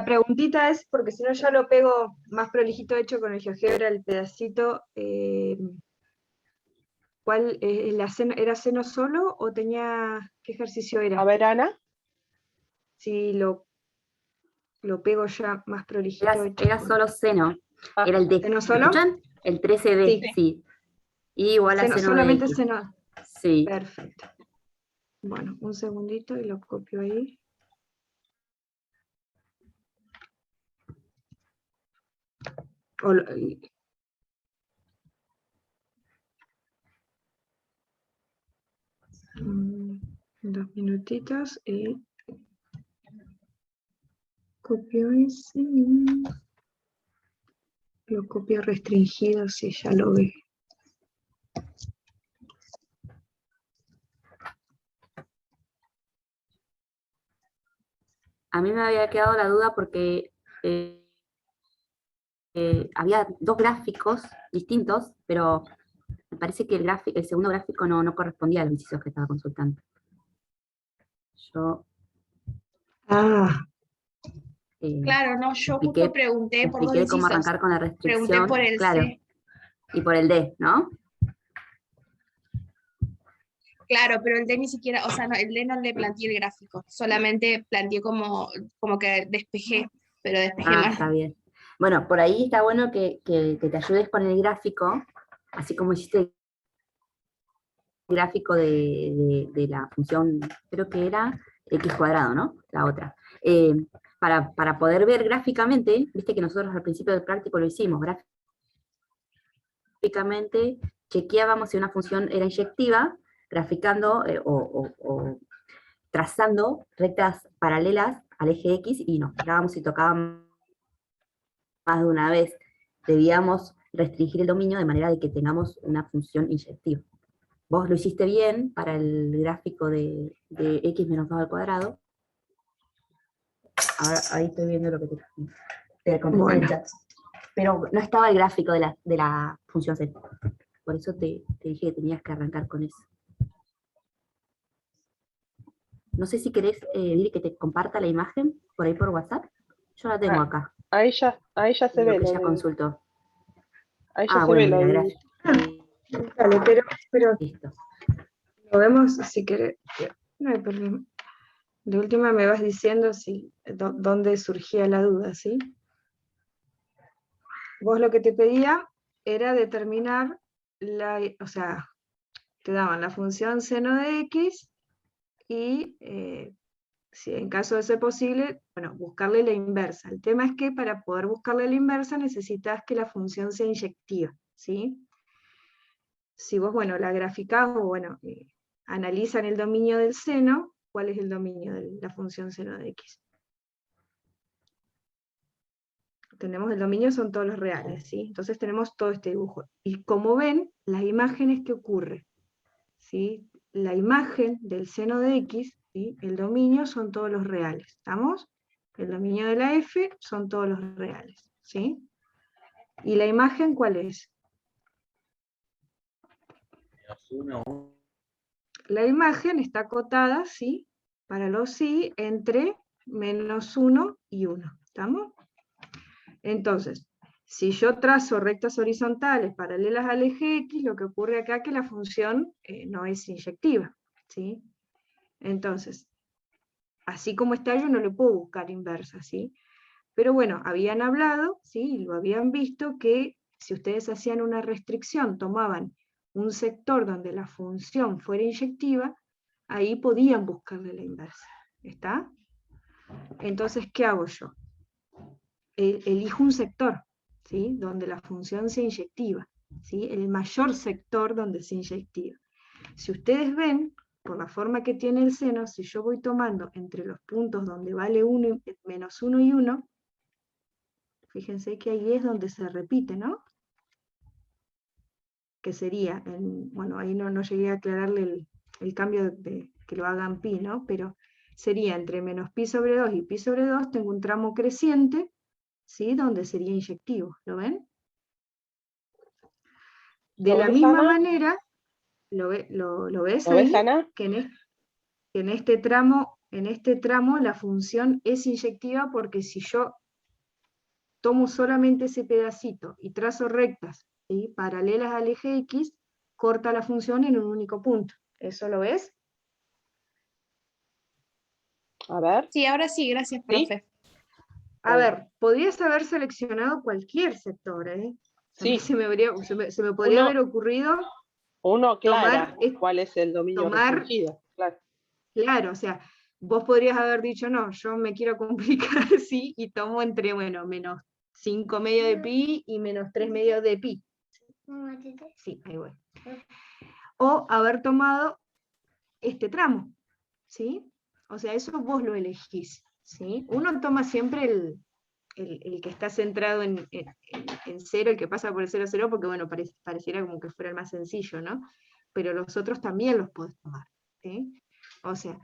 preguntita es, porque si no ya lo pego más prolijito hecho con el GeoGebra, el pedacito, ¿cuál era seno solo o tenía, qué ejercicio A era? ver, Ana. Si lo pego ya más prolijito hecho. Era solo seno, Ah, era el D. ¿Seno ¿Me solo? escuchan? El 13D, Sí. sí. Y igual a seno de Solamente X. seno. Sí. Perfecto. Bueno, un segundito y lo copio ahí. Dos minutitos y copio ese. Lo copio restringido si ya lo ve. A mí me había quedado la duda porque había dos gráficos distintos, pero me parece que el segundo gráfico no correspondía a los incisos que estaba consultando. Yo Claro, no, yo justo expliqué pregunté por dos cómo incisos. arrancar con la Pregunté restricción. por el claro, C. y por el D, ¿no? Claro, pero el D ni siquiera, o sea, no, el D no le planteé el gráfico, solamente planteé como que despejé, pero despejé más. Está bien. Bueno, por ahí está bueno que te ayudes con el gráfico, así como hiciste el gráfico de la función, creo que era x cuadrado, ¿no? La otra. Para poder ver gráficamente, viste que nosotros al principio del práctico lo hicimos, gráficamente chequeábamos si una función era inyectiva, graficando o trazando rectas paralelas al eje X y nos fijábamos si tocaban más de una vez. Debíamos restringir el dominio de manera de que tengamos una función inyectiva. Vos lo hiciste bien para el gráfico de x menos 2 al cuadrado. Ahora, ahí estoy viendo lo que te contesté en el chat. Pero no estaba el gráfico de la función C. Por eso te dije que tenías que arrancar con eso. No sé si querés, Viri, que te comparta la imagen por ahí por WhatsApp. Yo la tengo acá. Ahí ya se Lo ve que ella consultó. Ahí ya se Bueno, ve lo de la del... gráfica. Dale, pero Listo. lo vemos si querés. No hay problema. De última me vas diciendo dónde surgía la duda, ¿sí? Vos lo que te pedía era determinar o sea, te daban la función seno de x y si en caso de ser posible, bueno, buscarle la inversa. El tema es que para poder buscarle la inversa necesitas que la función sea inyectiva, ¿sí? Si vos, bueno, la graficás o, bueno, analizan el dominio del seno, ¿cuál es el dominio de la función seno de x? Tenemos el dominio, son todos los reales, ¿sí? Entonces tenemos todo este dibujo. Y como ven, las imágenes que ocurren, ¿sí? La imagen del seno de x, ¿sí? El dominio son todos los reales, ¿estamos? El dominio de la f son todos los reales, ¿sí? ¿Y la imagen cuál es? La imagen está acotada, ¿sí? Para los sí, entre -1 y 1, ¿estamos? Entonces, si yo trazo rectas horizontales paralelas al eje X, lo que ocurre acá es que la función no es inyectiva, ¿sí? Entonces, así como está yo no le puedo buscar inversa, ¿sí? Pero bueno, habían hablado, ¿sí? Lo habían visto que si ustedes hacían una restricción, tomaban un sector donde la función fuera inyectiva, ahí podían buscarle la inversa, ¿está? Entonces, ¿qué hago yo? Elijo un sector, ¿sí? Donde la función sea inyectiva, ¿sí? El mayor sector donde sea inyectiva. Si ustedes ven, por la forma que tiene el seno, si yo voy tomando entre los puntos donde vale 1 menos 1 y 1, fíjense que ahí es donde se repite, ¿no? Que sería, bueno, ahí no llegué a aclararle el cambio de que lo hagan pi, ¿no? Pero sería entre menos pi sobre 2 y pi sobre 2, tengo un tramo creciente, ¿sí? Donde sería inyectivo, ¿lo ven? De la misma manera, ¿lo ves ¿Lo ves, ahí? Ana? Que en este tramo en este tramo la función es inyectiva porque si yo tomo solamente ese pedacito y trazo rectas, ¿sí?, paralelas al eje X, corta la función en un único punto. ¿Eso lo ves? A ver. Sí, ahora sí, gracias, ¿Sí? profe. A Bueno. ver, podrías haber seleccionado cualquier sector, ¿eh? A mí Sí. se me podría haber ocurrido Uno aclara tomar, cuál es el dominio restringido. Claro. claro, o sea, vos podrías haber dicho, no, yo me quiero complicar así y tomo entre, bueno, menos 5 medios de pi y menos 3 medios de pi. Sí, ahí voy. O haber tomado este tramo, ¿sí? O sea, eso vos lo elegís, ¿sí? Uno toma siempre el que está centrado en cero, el que pasa por el 0, 0, porque bueno, pareciera como que fuera el más sencillo, ¿no? Pero los otros también los podés tomar, ¿sí? O sea,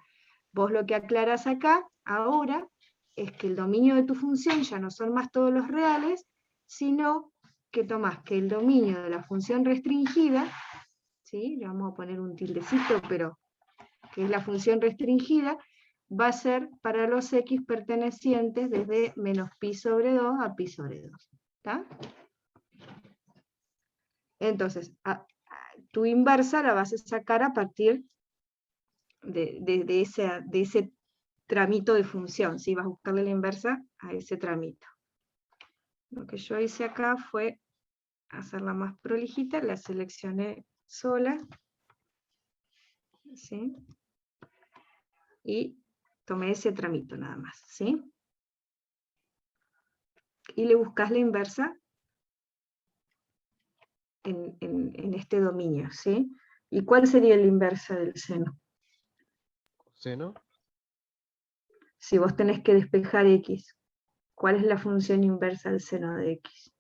vos lo que aclarás acá, ahora, es que el dominio de tu función ya no son más todos los reales, sino que tomás que el dominio de la función restringida, ¿sí?, le vamos a poner un tildecito, pero que es la función restringida, va a ser para los x pertenecientes desde menos pi sobre 2 a pi sobre 2. ¿Está? Entonces, tu inversa la vas a sacar a partir de ese tramito de función, ¿sí? Vas a buscarle la inversa a ese tramito. Lo que yo hice acá fue hacerla más prolijita, la seleccioné sola, ¿sí?, y tomé ese tramito nada más, ¿sí? Y le buscas la inversa en este dominio, ¿sí? ¿Y cuál sería la inversa del seno? Coseno. Si vos tenés que despejar x, ¿cuál es la función inversa del seno de x?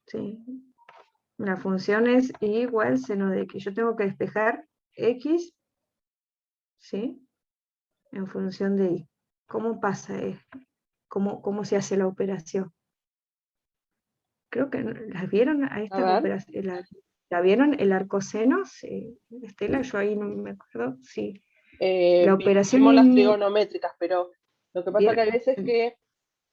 ¿Sí? La función es y igual seno de x. Yo tengo que despejar x, ¿sí?, en función de y. ¿Cómo pasa esto? ¿Cómo se hace la operación? Creo que las vieron a estas ver. operaciones. ¿La vieron el arcoseno? Sí. Estela, yo ahí no me acuerdo. Sí. La operación Vimos las trigonométricas, pero lo que pasa es que hay veces bien,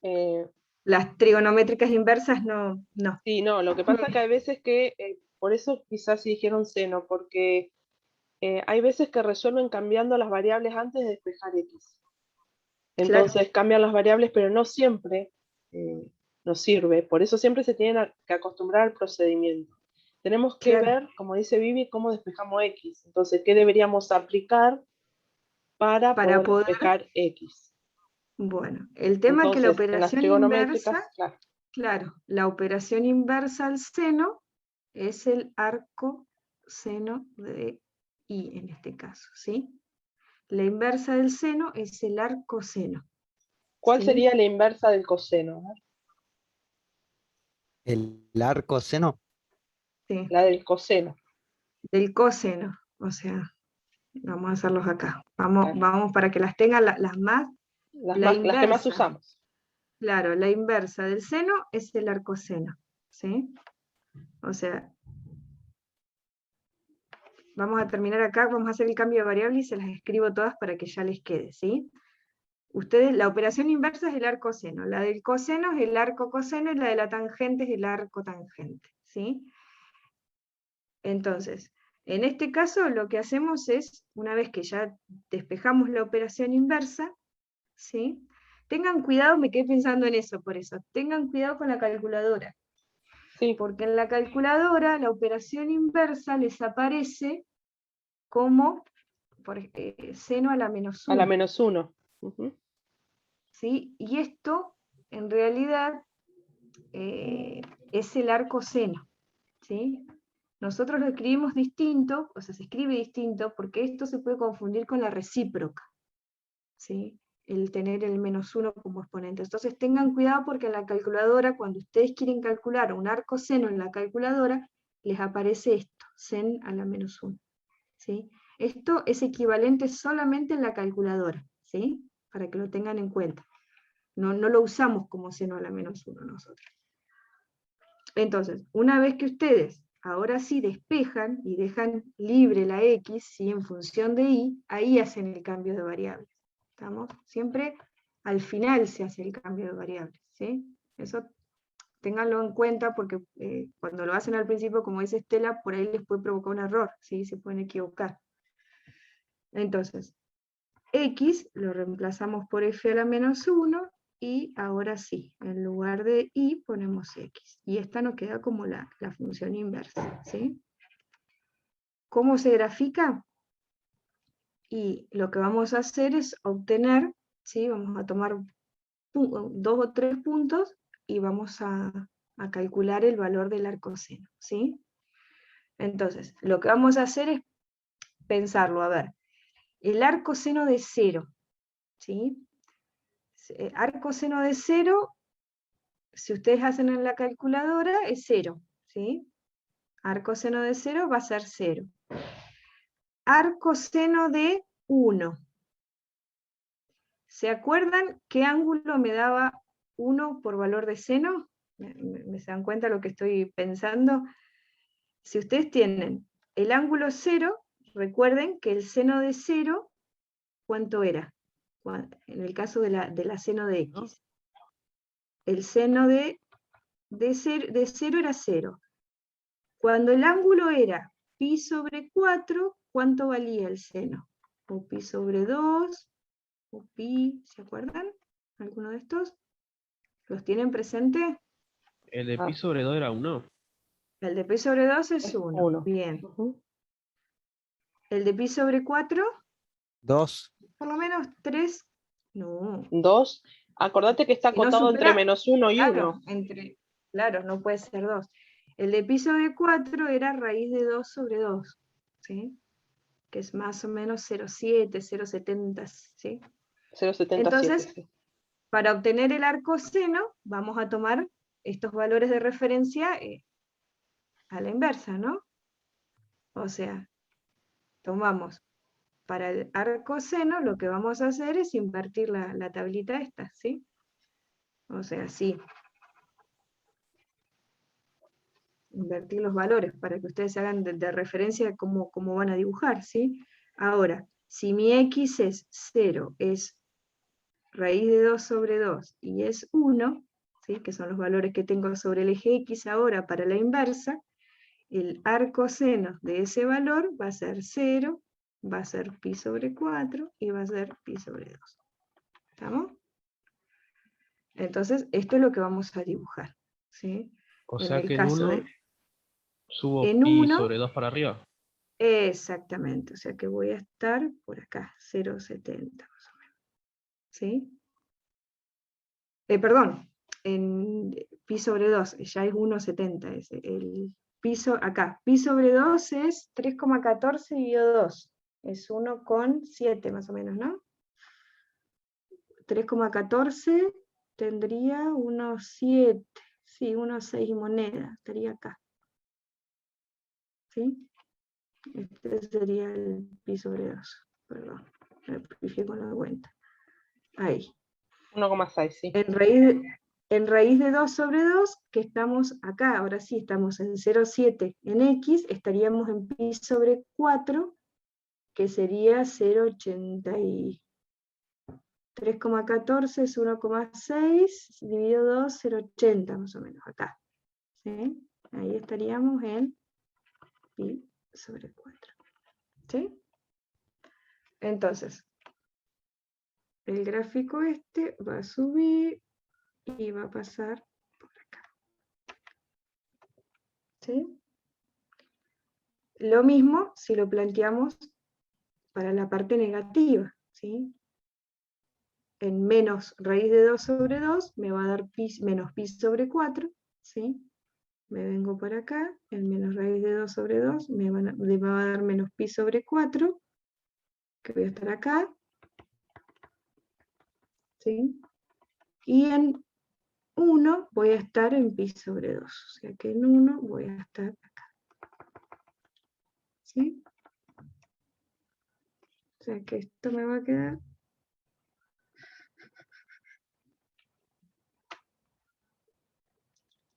que... las trigonométricas inversas no. sí, no, lo que pasa es que hay veces que, por eso quizás sí dijeron seno, porque hay veces que resuelven cambiando las variables antes de despejar x. Entonces Claro. cambian las variables, pero no siempre nos sirve. Por eso siempre se tienen que acostumbrar al procedimiento. Tenemos que Claro. ver, como dice Vivi, cómo despejamos x. Entonces, ¿qué deberíamos aplicar para poder despejar x? Bueno, el tema es que la Entonces, en las operación trigonométricas, inversa, claro. claro, la operación inversa al seno es el arco seno de y en este caso, ¿sí? La inversa del seno es el arco seno. ¿Cuál ¿sí? sería la inversa del coseno? El arco seno. Sí, La del coseno. del coseno, o sea, vamos a hacerlos acá. Vamos, Claro. vamos para que las tengan las más, Las que más usamos. Claro, la inversa del seno es el arcoseno, ¿sí? O sea, vamos a terminar acá, vamos a hacer el cambio de variable y se las escribo todas para que ya les quede, ¿sí? Ustedes, la operación inversa es el arcoseno, la del coseno es el arco coseno y la de la tangente es el arco tangente, ¿sí? Entonces, en este caso lo que hacemos es, una vez que ya despejamos la operación inversa, ¿sí? Tengan cuidado, me quedé pensando en eso, por eso, tengan cuidado con la calculadora, Sí. porque en la calculadora la operación inversa les aparece como seno a la menos 1. A la menos 1. ¿Sí? Y esto, en realidad, es el arco seno, ¿sí? Nosotros lo escribimos distinto, o sea, se escribe distinto, porque esto se puede confundir con la recíproca, ¿sí? El tener el menos 1 como exponente. Entonces tengan cuidado porque en la calculadora, cuando ustedes quieren calcular un arco seno en la calculadora, les aparece esto, sen a la menos 1, ¿sí? Esto es equivalente solamente en la calculadora, ¿sí? Para que lo tengan en cuenta. No lo usamos como seno a la menos 1 nosotros. Entonces, una vez que ustedes ahora sí despejan y dejan libre la X, ¿sí? En función de Y, ahí hacen el cambio de variables. ¿Estamos? Siempre al final se hace el cambio de variables, ¿sí? Eso ténganlo en cuenta porque cuando lo hacen al principio, como dice Estela, por ahí les puede provocar un error, ¿sí? Se pueden equivocar. Entonces, X lo reemplazamos por F a la menos 1, y ahora sí, en lugar de Y ponemos X. Y esta nos queda como la función inversa, ¿sí? ¿Cómo se grafica? Y lo que vamos a hacer es obtener, ¿sí? Vamos a tomar 2 o 3 puntos y vamos a calcular el valor del arcoseno, ¿sí? Entonces, lo que vamos a hacer es pensarlo, a ver, el arcoseno de 0, ¿sí? Arcoseno de 0, si ustedes hacen en la calculadora, es 0, ¿sí? Arcoseno de 0 va a ser 0. Arcoseno de 1. ¿Se acuerdan qué ángulo me daba 1 por valor de seno? ¿Me se dan cuenta lo que estoy pensando? Si ustedes tienen el ángulo 0, recuerden que el seno de 0, ¿cuánto era? En el caso de la seno de X. El seno de 0 era 0. Cuando el ángulo era pi sobre 4, ¿cuánto valía el seno? O pi sobre 2, o pi, ¿se acuerdan? ¿Alguno de estos? ¿Los tienen presente? El de Ah. pi sobre 2 era 1. El de pi sobre 2 es Es 1. 1. Bien. Ujú. El de pi sobre 4, 2. por lo menos 3. No. 2. Acordate que está Si no acotado entre supera, menos 1 y claro, 1. claro, no puede ser 2. El de pi sobre 4 era raíz de 2 sobre 2, ¿sí? Que es más o menos 0,7, 0,70, ¿sí? 0,77. Entonces, Sí. para obtener el arcoseno, vamos a tomar estos valores de referencia a la inversa, ¿no? O sea, tomamos para el arcoseno, lo que vamos a hacer es invertir la tablita esta, ¿sí? O sea, sí. Invertir los valores para que ustedes se hagan de referencia de cómo van a dibujar, ¿sí? Ahora, si mi X es 0, es raíz de 2 sobre 2 y es 1, ¿sí? Que son los valores que tengo sobre el eje X ahora para la inversa, el arcoseno de ese valor va a ser 0, va a ser pi sobre 4 y va a ser pi sobre 2. ¿Estamos? Entonces, esto es lo que vamos a dibujar, ¿sí? O En sea el que en caso 1 de... subo En pi 1, sobre 2 para arriba. exactamente, o sea que voy a estar por acá, 0,70 más o menos, ¿sí? Perdón, en pi sobre 2, ya es 1,70, el piso acá. Pi sobre 2 es 3,14 dividido 2, es 1,7 más o menos, ¿no? 3,14 tendría unos 7, sí, unos 6 y moneda, estaría acá, ¿sí? Este sería el pi sobre 2, perdón, me fijé con la cuenta. Ahí. 1,6, sí. En raíz de 2 sobre 2, que estamos acá, ahora sí estamos en 0,7 en X, estaríamos en pi sobre 4, que sería 0,80 3,14 es 1,6, dividido 2, 0,80 más o menos acá. ¿Sí? Ahí estaríamos en pi sobre 4. ¿Sí? Entonces, el gráfico este va a subir y va a pasar por acá. ¿Sí? Lo mismo si lo planteamos para la parte negativa, ¿sí? En menos raíz de 2 sobre 2 me va a dar menos pi sobre 4, ¿sí? Me vengo para acá, en menos raíz de 2 sobre 2 me va a dar menos pi sobre 4, que voy a estar acá, ¿sí? Y en 1 voy a estar en pi sobre 2, o sea que en 1 voy a estar acá, ¿sí? O sea que esto me va a quedar...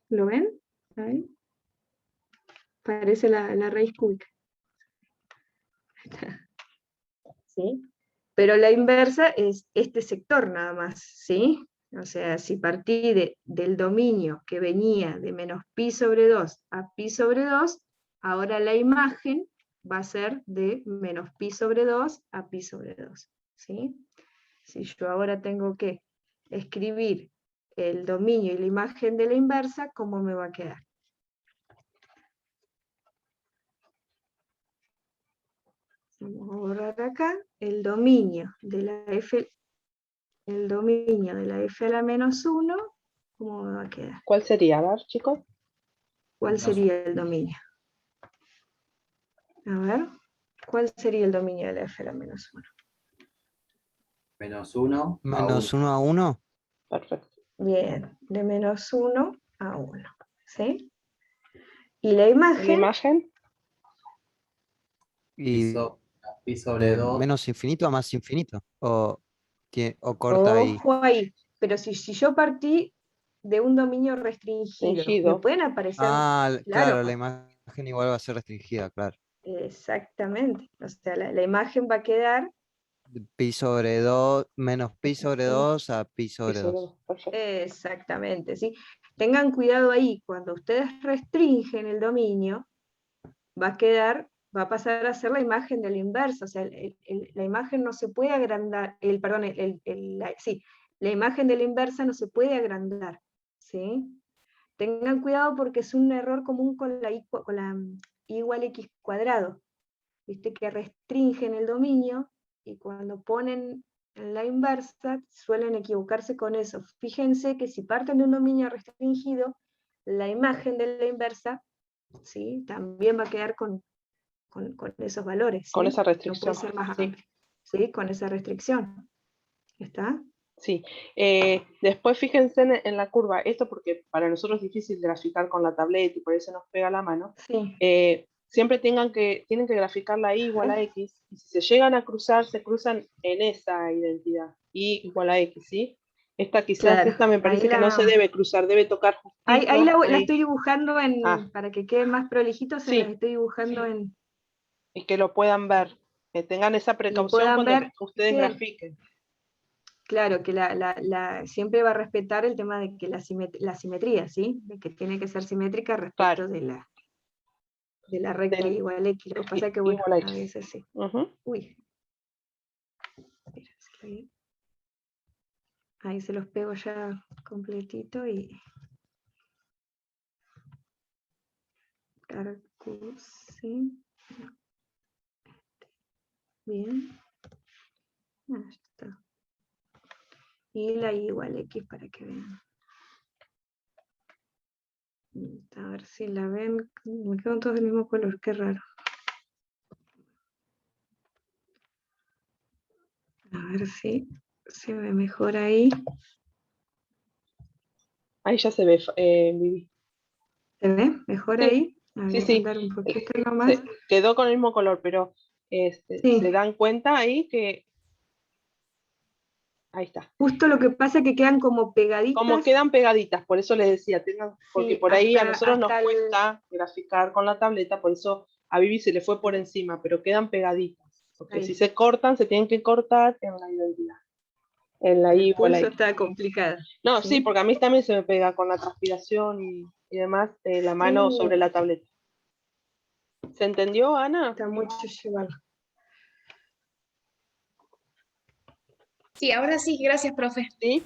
¿Lo ven? Ahí. Parece la raíz cúbica. ¿Sí? Pero la inversa es este sector nada más, ¿sí? O sea, si partí del dominio que venía de menos pi sobre 2 a pi sobre 2, ahora la imagen va a ser de menos pi sobre 2 a pi sobre 2, ¿sí? Si yo ahora tengo que escribir el dominio y la imagen de la inversa, ¿cómo me va a quedar? Vamos a borrar acá el dominio de la f, a la menos 1, ¿cómo me va a quedar? ¿Cuál sería? A ver, chicos. ¿Cuál sería el dominio? A ver, ¿cuál sería el dominio de la f a la menos 1? Menos 1 a Menos 1. 1 a 1. Perfecto. Bien, de menos 1 a 1, ¿sí? Y la ¿La imagen, imagen? Y Pi sobre 2. menos infinito a más infinito. O corta ahí. ojo ahí, pero si yo partí de un dominio restringido, me Restringido. pueden aparecer, Claro, claro, la imagen igual va a ser restringida, claro. exactamente, o sea, la imagen va a quedar Pi sobre 2, menos pi sobre 2 a pi Pi sobre sobre 2. 2. Perfecto. exactamente, ¿sí? Tengan cuidado ahí, cuando ustedes restringen el dominio, va a pasar a ser la imagen de la inversa, o sea, la imagen no se puede agrandar, perdón, la imagen de la inversa no se puede agrandar, ¿sí? Tengan cuidado porque es un error común con la I igual x cuadrado, viste que restringen el dominio y cuando ponen la inversa suelen equivocarse con eso. Fíjense que si parten de un dominio restringido, la imagen de la inversa, ¿sí? También va a quedar con esos valores, ¿sí? Con esa No puede restricción. ser más Sí. amplio, ¿sí? Con esa restricción. ¿Está? Sí. Después fíjense en la curva, esto porque para nosotros es difícil graficar con la tableta y por eso nos pega la mano. Sí. Siempre tienen que graficar la y igual a x, y si se llegan a cruzar, se cruzan en esa identidad, y igual a x, ¿sí? Esta quizás, Claro, esta me parece ahí que no se debe cruzar, debe tocar justito. ahí la ahí. estoy dibujando Ah, para que queden más prolijitos, se las sí, estoy dibujando en, y que lo puedan ver, que tengan esa y precaución puedan cuando ver ustedes que, grafiquen. claro, que siempre va a respetar el tema de que la simetría, ¿sí? De que tiene que ser simétrica respecto Claro, de la recta del igual X. Lo que pasa es que, bueno, igual a a x. veces sí. Ujú. Uy. Ahí se los pego ya completito y... Carcus, sí. Bien. Ahí está. Y la I igual X para que vean. A ver si la ven. Me quedan todos del mismo color, qué raro. A ver si se ve mejor ahí. Ahí ya se ve, Vivi. ¿Se ve mejor Sí, ahí? A ver, sí, voy a sí. andar un poquito nomás. Quedó con el mismo color, pero Sí. se dan cuenta ahí que... Ahí está. Justo lo que pasa es que quedan como pegaditas. Como quedan pegaditas, por eso les decía, porque Sí, por ahí a nosotros nos hasta cuesta graficar con la tableta, por eso a Vivi se le fue por encima, pero quedan pegaditas. Porque ahí. si se cortan, se tienen que cortar en la identidad. En la I Por igual a eso X. está complicada. No, ¿sí? sí, porque a mí también se me pega con la transpiración y demás, la mano Sí, sobre la tableta. ¿Se entendió, Ana? está mucho llevar. Sí, ahora sí, gracias, profe. Sí.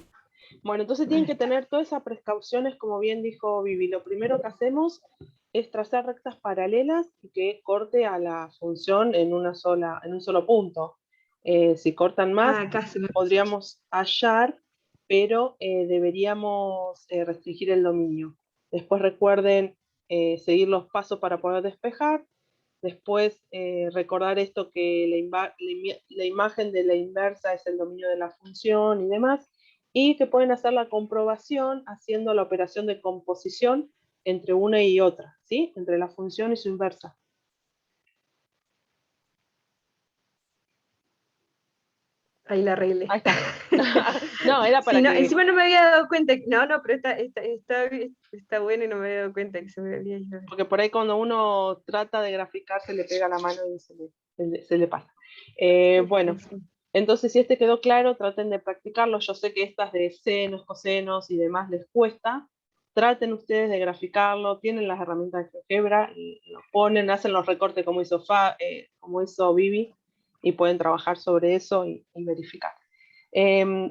Bueno, entonces tienen que tener todas esas precauciones, como bien dijo Vivi. Lo primero que hacemos es trazar rectas paralelas y que corte a la función en un solo punto. Si cortan más, Acá se ve. podríamos hallar, pero deberíamos restringir el dominio. Después recuerden seguir los pasos para poder despejar. Después recordar esto que la imagen de la inversa es el dominio de la función y demás, y que pueden hacer la comprobación haciendo la operación de composición entre una y otra, ¿sí? Entre la función y su inversa. Ahí la arreglé. Ahí está. No, era para Sí, no, que... encima no me había dado cuenta. No, pero está bueno y no me había dado cuenta que se me había ido. Porque por ahí cuando uno trata de graficar se le pega la mano y se le pasa. Bueno, Sí. entonces si este quedó claro, traten de practicarlo. Yo sé que estas de senos, cosenos y demás les cuesta. Traten ustedes de graficarlo. Tienen las herramientas de GeoGebra, y lo ponen, hacen los recortes como hizo Vivi, y pueden trabajar sobre eso y verificar.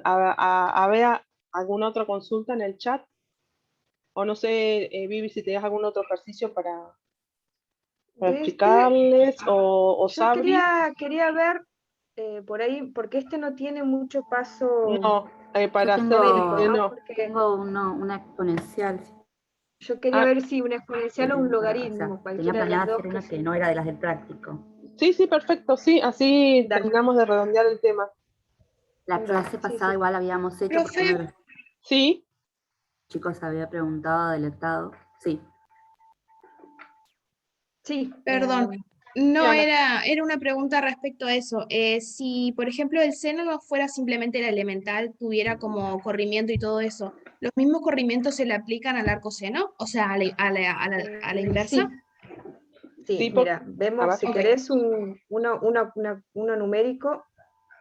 A ver, ¿alguna otra consulta en el chat? O no sé, Vivi, si tenías algún otro ejercicio para De explicarles, o yo Sabri. quería ver por ahí, porque este no tiene mucho paso No, para Yo hacer numérico, ¿no? no. Porque tengo una exponencial. yo quería Ah, ver si un exponencial o un logaritmo, Tenía cualquiera de planeado las dos hacer que una que sí. no era de las del práctico. sí, perfecto, sí, así Dale, terminamos de redondear el tema. La dale, clase sí, pasada sí. igual habíamos hecho porque Profe, uno de los Sí, chicos había preguntado del octavo. Sí. Sí, perdón. sí, No Ana. era una pregunta respecto a eso. Si, por ejemplo, el seno no fuera simplemente la elemental, tuviera como corrimiento y todo eso, ¿los mismos corrimientos se le aplican al arco seno? O sea, a la inversa. sí, sí, Sí, mira, a vemos ver. si Ok. querés uno numérico,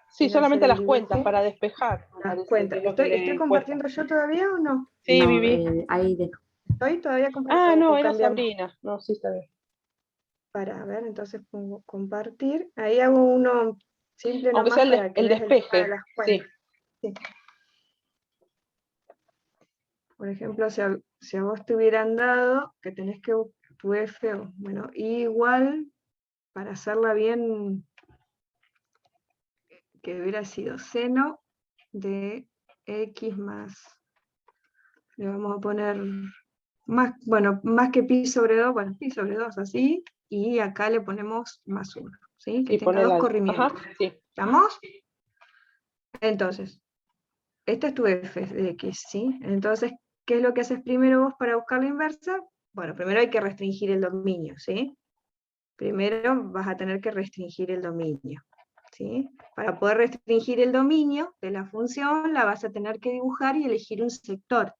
Sí, sin hacer solamente el las cuentas dibujo, para despejar, me las parece que cuentas. es lo que ¿Estoy le cuesta. compartiendo yo todavía o no? Sí, No, Vivi. ahí de ¿Estoy todavía compartiendo Ah, no, o era cambiamos? Sabrina. No, sí, está bien. Para ver, entonces pongo compartir. Ahí hago uno simple Aunque sea nomás para que el veas el tema de despeje, las sí. cuentas. Sí. Por ejemplo, si a vos te hubieran dado que tenés que tu F, bueno, igual, para hacerla bien, que hubiera sido seno de x más, le vamos a poner más, bueno, más que pi sobre 2, bueno, pi sobre 2 así, y acá le ponemos más 1, ¿sí? Que Sí, tenga ponela. dos corrimientos. Ajá, sí. ¿Estamos? Entonces, esta es tu f de x, ¿sí? Entonces, ¿qué es lo que haces primero vos para buscar la inversa? Bueno, primero hay que restringir el dominio, ¿sí? Primero vas a tener que restringir el dominio, ¿sí? Para poder restringir el dominio de la función, la vas a tener que dibujar y elegir un sector,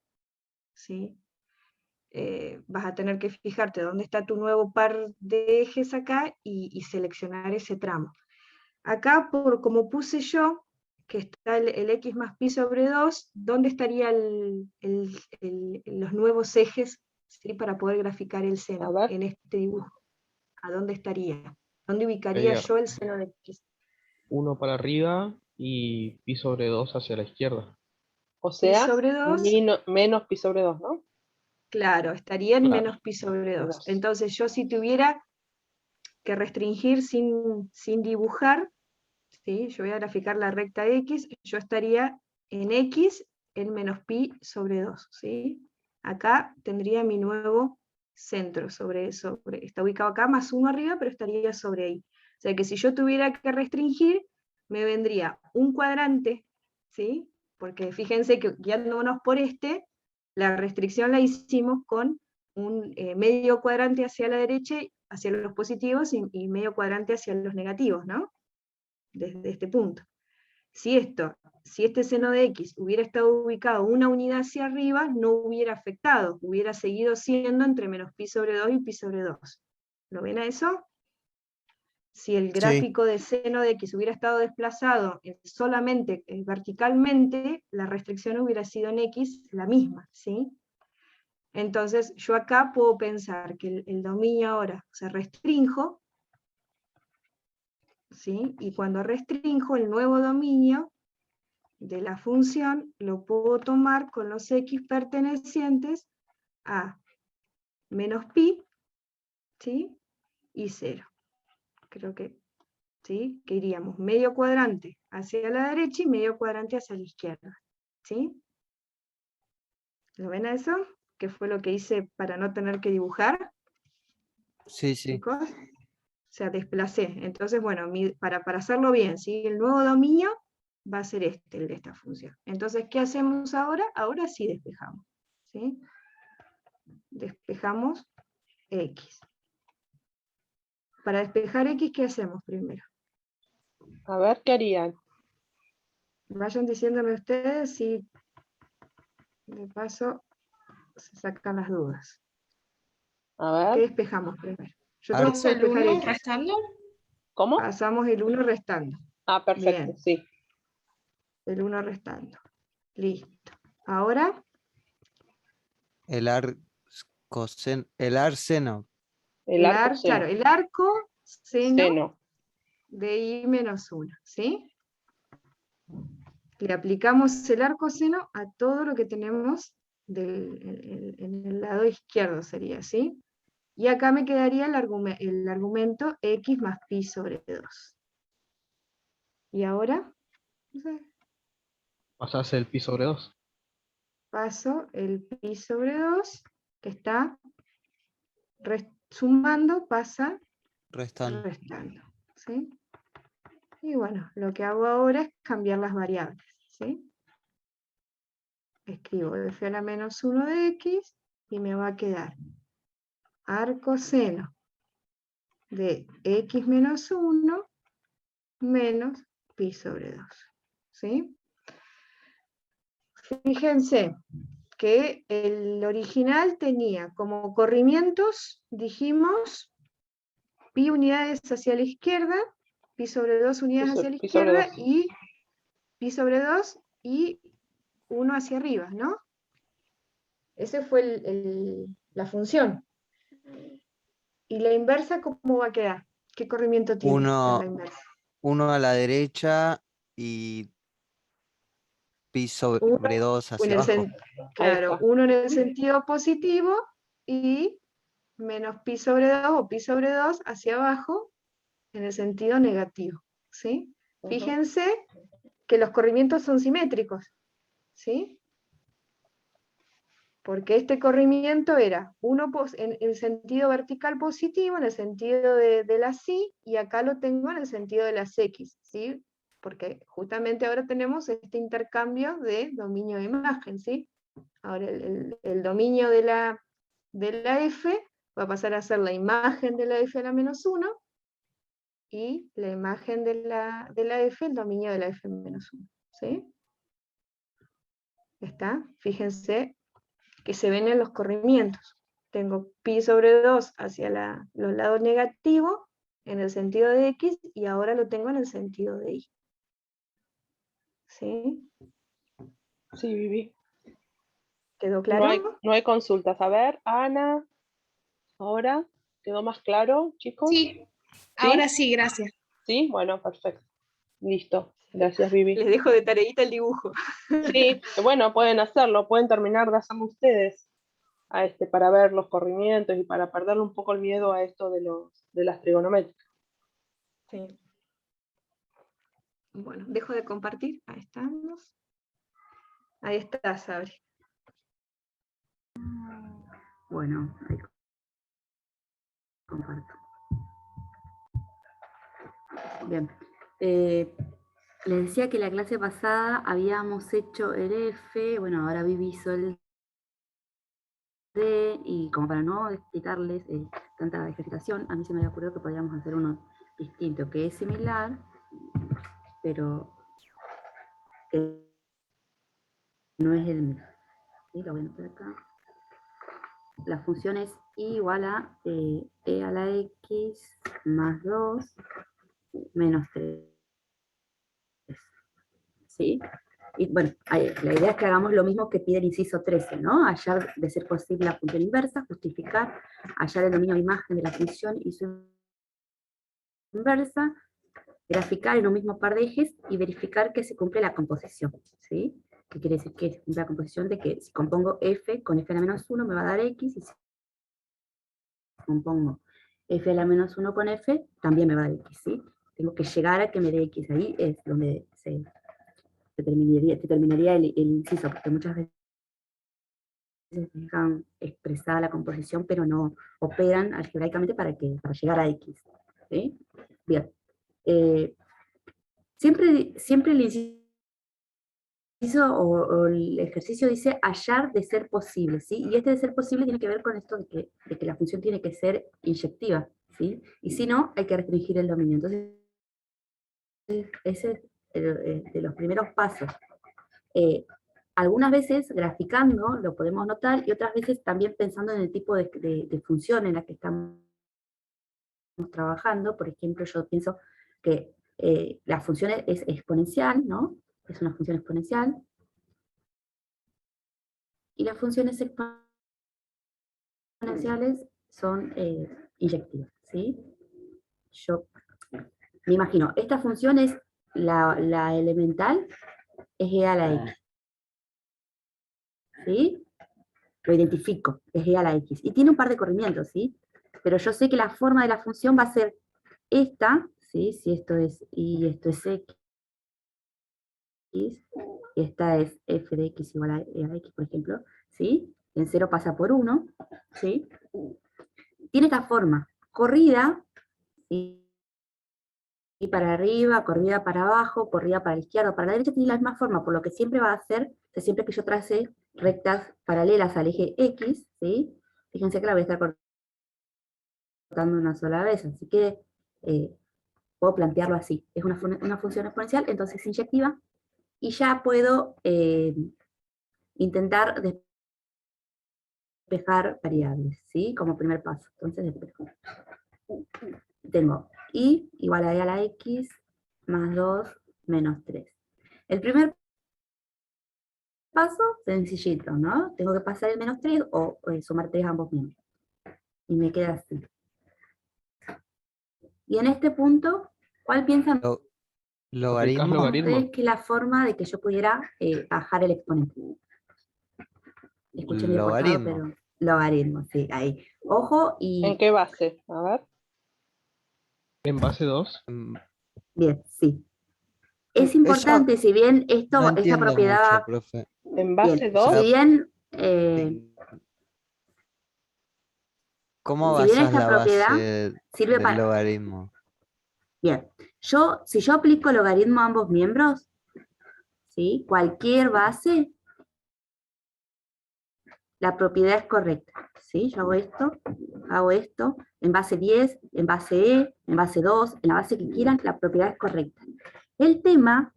¿sí? Vas a tener que fijarte dónde está tu nuevo par de ejes acá y seleccionar ese tramo. Acá, como puse yo, que está el x más pi sobre 2, ¿dónde estarían los nuevos ejes, ¿sí? Para poder graficar el A seno ver. en este dibujo? ¿A dónde estaría? ¿Dónde ubicaría Sería yo el seno de x? 1 para arriba y pi sobre 2 hacia la izquierda. O Pi sea, sobre 2, menos pi sobre 2, ¿no? claro, estaría en Claro. menos pi sobre 2. 2. Entonces yo si tuviera que restringir sin dibujar, ¿sí? Yo voy a graficar la recta x, yo estaría en x en menos pi sobre 2, ¿sí? Acá tendría mi nuevo centro está ubicado acá, más 1 arriba, pero estaría sobre ahí. O sea que si yo tuviera que restringir, me vendría un cuadrante, ¿sí? Porque fíjense que guiándonos por la restricción la hicimos con un medio cuadrante hacia la derecha, hacia los positivos, y medio cuadrante hacia los negativos, ¿no? Desde este punto. Si este seno de x hubiera estado ubicado una unidad hacia arriba, no hubiera afectado, hubiera seguido siendo entre menos pi sobre 2 y pi sobre 2. ¿Lo ven a eso? Si el Sí, gráfico de seno de x hubiera estado desplazado solamente verticalmente, la restricción hubiera sido en x la misma, ¿sí? Entonces yo acá puedo pensar que el dominio ahora se restrinjo, ¿sí? Y cuando restrinjo el nuevo dominio de la función, lo puedo tomar con los x pertenecientes a menos pi, ¿sí? Y 0. Creo que, ¿sí? Que iríamos medio cuadrante hacia la derecha y medio cuadrante hacia la izquierda, ¿sí? ¿Lo ven a eso? ¿Qué fue lo que hice para no tener que dibujar, sí, sí. chicos? O sea, desplacé. Entonces, bueno, para hacerlo bien, ¿sí? El nuevo dominio va a ser el de esta función. Entonces, ¿qué hacemos ahora? Ahora sí despejamos, ¿sí? Despejamos x. Para despejar x, ¿qué hacemos primero? A ver, ¿qué harían? Vayan diciéndome ustedes si de paso se sacan las dudas. A ¿Qué ver, despejamos primero? Yo Ar- tengo que ¿El despejar 1 X. restando? ¿cómo? Pasamos el 1 restando. Ah, perfecto, Bien. sí. El 1 restando. Listo. Ahora, El el arseno. El arco seno. claro, el arco seno Seno. de I menos 1, ¿sí? Le aplicamos el arco seno a todo lo que tenemos en el lado izquierdo, sería, ¿sí? Y acá me quedaría el argumento X más pi sobre 2. Y ahora, no sé, Pasás el pi sobre 2. paso el pi sobre 2, que está sumando, pasa Restando. restando, ¿sí? Y bueno, lo que hago ahora es cambiar las variables, ¿sí? Escribo f a la menos 1 de x y me va a quedar arco seno de x menos 1 menos pi sobre 2, ¿sí? Fíjense que el original tenía como corrimientos, dijimos, pi unidades hacia la izquierda, pi sobre 2 unidades hacia la Pi sobre izquierda 2. y pi sobre 2 y 1 hacia arriba, ¿no? Esa fue la función. ¿Y la inversa cómo va a quedar? ¿Qué corrimiento tiene en la Uno, inversa? uno a la derecha y pi Uno sobre 2 en hacia el abajo. Ahí claro, está. uno en el sentido positivo y menos pi sobre 2 o pi sobre 2 hacia abajo en el sentido negativo, ¿sí? Ujú. Fíjense que los corrimientos son simétricos, ¿sí? Porque este corrimiento era uno en el sentido vertical positivo, en el sentido de las y, y acá lo tengo en el sentido de las x, ¿sí? Porque justamente ahora tenemos este intercambio de dominio de imagen, ¿sí? Ahora el dominio de la f va a pasar a ser la imagen de la f a la menos 1, y la imagen de la f, el dominio de la f menos 1, ¿sí? ¿Está? Fíjense que se ven en los corrimientos. Tengo pi sobre 2 hacia los lados negativos, en el sentido de x, y ahora lo tengo en el sentido de y. ¿Sí? Sí, Vivi. ¿Quedó claro? No hay consultas. A ver, Ana, ahora, ¿quedó más claro, chicos? Sí, ¿Sí? ahora sí, gracias. Sí, bueno, perfecto. Listo. Gracias, Vivi. Les dejo de tareita el dibujo. Sí, bueno, pueden hacerlo, pueden terminar de hacerlo ustedes para ver los corrimientos y para perderle un poco el miedo a esto de las trigonométricas. Sí. Bueno, dejo de compartir. Ahí estamos. Ahí está, Sabri. Bueno, ahí comparto. Bien. Les decía que la clase pasada habíamos hecho el F, bueno, ahora Vivi hizo el D, y como para no explicarles tanta ejercitación, a mí se me había ocurrido que podríamos hacer uno distinto, que es similar, pero que no es el mismo. ¿Sí? Lo voy a anotar acá. La función es i igual a e a la x más 2 menos 3. ¿Sí? Y bueno, la idea es que hagamos lo mismo que pide el inciso 13, ¿no? Hallar, de ser posible, la función inversa, justificar, hallar el dominio de imagen de la función y su inversa, graficar en un mismo par de ejes y verificar que se cumple la composición, ¿sí? ¿Qué quiere decir? Que se cumple la composición de que si compongo f con f a la menos 1 me va a dar x, y si compongo f a la menos 1 con f, también me va a dar x, ¿sí? Tengo que llegar a que me dé x, ahí es donde se terminaría el inciso, porque muchas veces dejan expresada la composición, pero no operan algebraicamente para llegar a x, ¿sí? Bien. Siempre el inciso o el ejercicio dice hallar de ser posible, ¿sí? Y este de ser posible tiene que ver con esto de que la función tiene que ser inyectiva, ¿sí? Y si no, hay que restringir el dominio. Entonces, ese de los primeros pasos. Algunas veces graficando lo podemos notar y otras veces también pensando en el tipo de función en la que estamos trabajando. Por ejemplo, yo pienso que la función es exponencial, ¿no? Es una función exponencial. Y las funciones exponenciales son inyectivas, ¿sí? Yo me imagino, esta función es la elemental, es e a la x, ¿sí? Lo identifico, es e a la x. Y tiene un par de corrimientos, ¿sí? Pero yo sé que la forma de la función va a ser esta, ¿sí? Si esto es y esto es x, y esta es f de x igual a e a la x, por ejemplo, ¿sí? En 0 pasa por 1, ¿sí? Tiene esta forma, corrida, ¿sí? Y para arriba, corrida para abajo, corrida para la izquierda, para la derecha, tiene la misma forma, por lo que siempre va a ser, siempre que yo trace rectas paralelas al eje X, ¿sí? Fíjense que la voy a estar cortando una sola vez, así que puedo plantearlo así. Es una función exponencial, entonces inyectiva, y ya puedo intentar despejar variables, ¿sí? Como primer paso. Entonces despejo. Tengo y igual a e a la x más 2 menos 3. El primer paso, sencillito, ¿no? Tengo que pasar el menos 3 o sumar 3 a ambos miembros. Y me queda así. Y en este punto, ¿cuál piensan Logaritmo. ustedes que es la forma de que yo pudiera bajar el exponente? Escuché medio cortado, pero logaritmo, sí, ahí. Ojo y... ¿En qué base? A ver. En base 2. Bien, sí. Es importante, Eso si bien no esta entiendo propiedad... mucho, profe. En base Bien, 2. si bien... ¿Cómo si bien basás esta la propiedad base sirve del para... logaritmo? Bien, si yo aplico logaritmo a ambos miembros, ¿sí? Cualquier base, la propiedad es correcta, ¿sí? Yo hago esto, en base 10, en base E, en base 2, en la base que quieran, la propiedad es correcta. El tema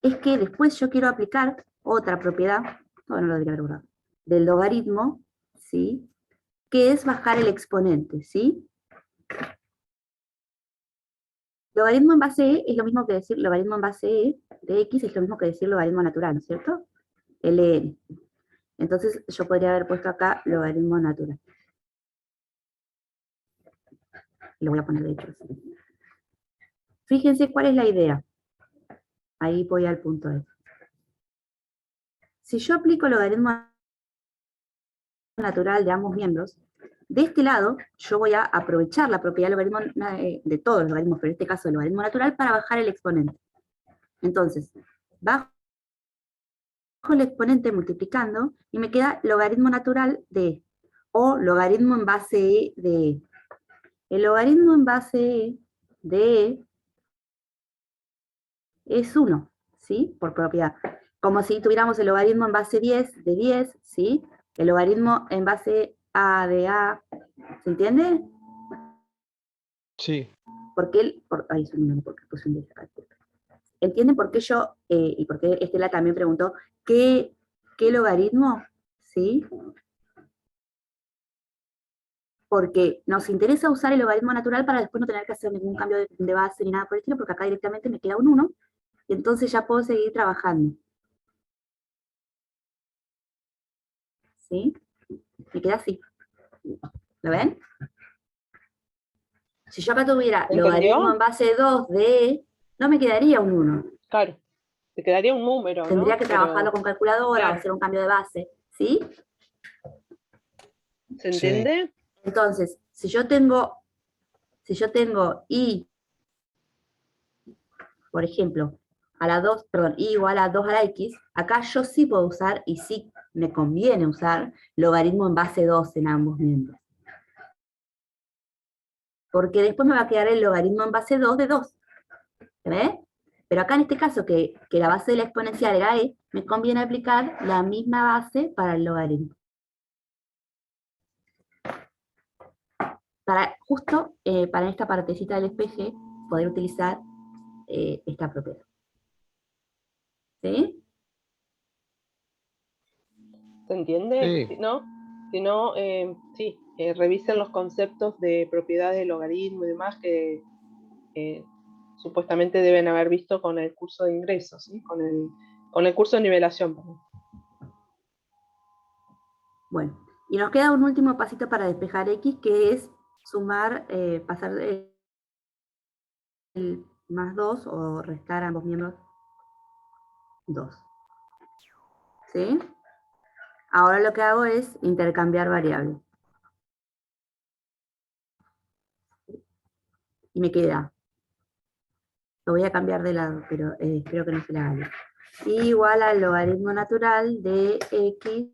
es que después yo quiero aplicar otra propiedad, no lo diría verdad, del logaritmo, ¿sí? Que es bajar el exponente, ¿sí? Logaritmo en base E es lo mismo que decir logaritmo en base E de X, es lo mismo que decir logaritmo natural, ¿no es cierto? Ln. Entonces yo podría haber puesto acá logaritmo natural. Y lo voy a poner de hecho así. Fíjense cuál es la idea. Ahí voy al punto de. Si yo aplico logaritmo natural de ambos miembros, de este lado yo voy a aprovechar la propiedad del logaritmo de todos los logaritmos, pero en este caso el logaritmo natural, para bajar el exponente. Entonces, bajo el exponente multiplicando y me queda logaritmo natural de, o logaritmo en base E de E. El logaritmo en base E de E es 1, ¿sí? Por propiedad. Como si tuviéramos el logaritmo en base 10 de 10, ¿sí? El logaritmo en base A de A, ¿se entiende? Sí. Porque ahí porque puse un 10 acá. ¿Entienden por qué yo, y por qué Estela también preguntó, qué logaritmo? ¿Sí? Porque nos interesa usar el logaritmo natural para después no tener que hacer ningún cambio de base ni nada por el estilo, porque acá directamente me queda un 1, y entonces ya puedo seguir trabajando. ¿Sí? Me queda así. ¿Lo ven? Si yo acá tuviera logaritmo en base 2 de E, no me quedaría un 1. Claro, te quedaría un número, Tendría ¿no? que trabajarlo con calculadora, claro, o hacer un cambio de base, ¿sí? ¿se entiende? Entonces, si yo tengo I, por ejemplo, a la 2, perdón, I igual a 2 a la X, acá yo sí puedo usar, y sí me conviene usar, logaritmo en base 2 en ambos miembros. Porque después me va a quedar el logaritmo en base 2 de 2. ¿Se ve? Pero acá en este caso, que la base de la exponencial era E, me conviene aplicar la misma base para el logaritmo. Justo para esta partecita del despeje, poder utilizar esta propiedad. ¿Sí? ¿Se entiende? Sí. Si no, sí, revisen los conceptos de propiedades de logaritmo y demás que supuestamente deben haber visto con el curso de ingresos, ¿sí? Con el curso de nivelación. Perdón. Bueno, y nos queda un último pasito para despejar X, que es sumar, pasar el más 2 o restar a ambos miembros 2. ¿Sí? Ahora lo que hago es intercambiar variables. Y me queda. Lo voy a cambiar de lado, pero espero que no se la haga. Igual al logaritmo natural de X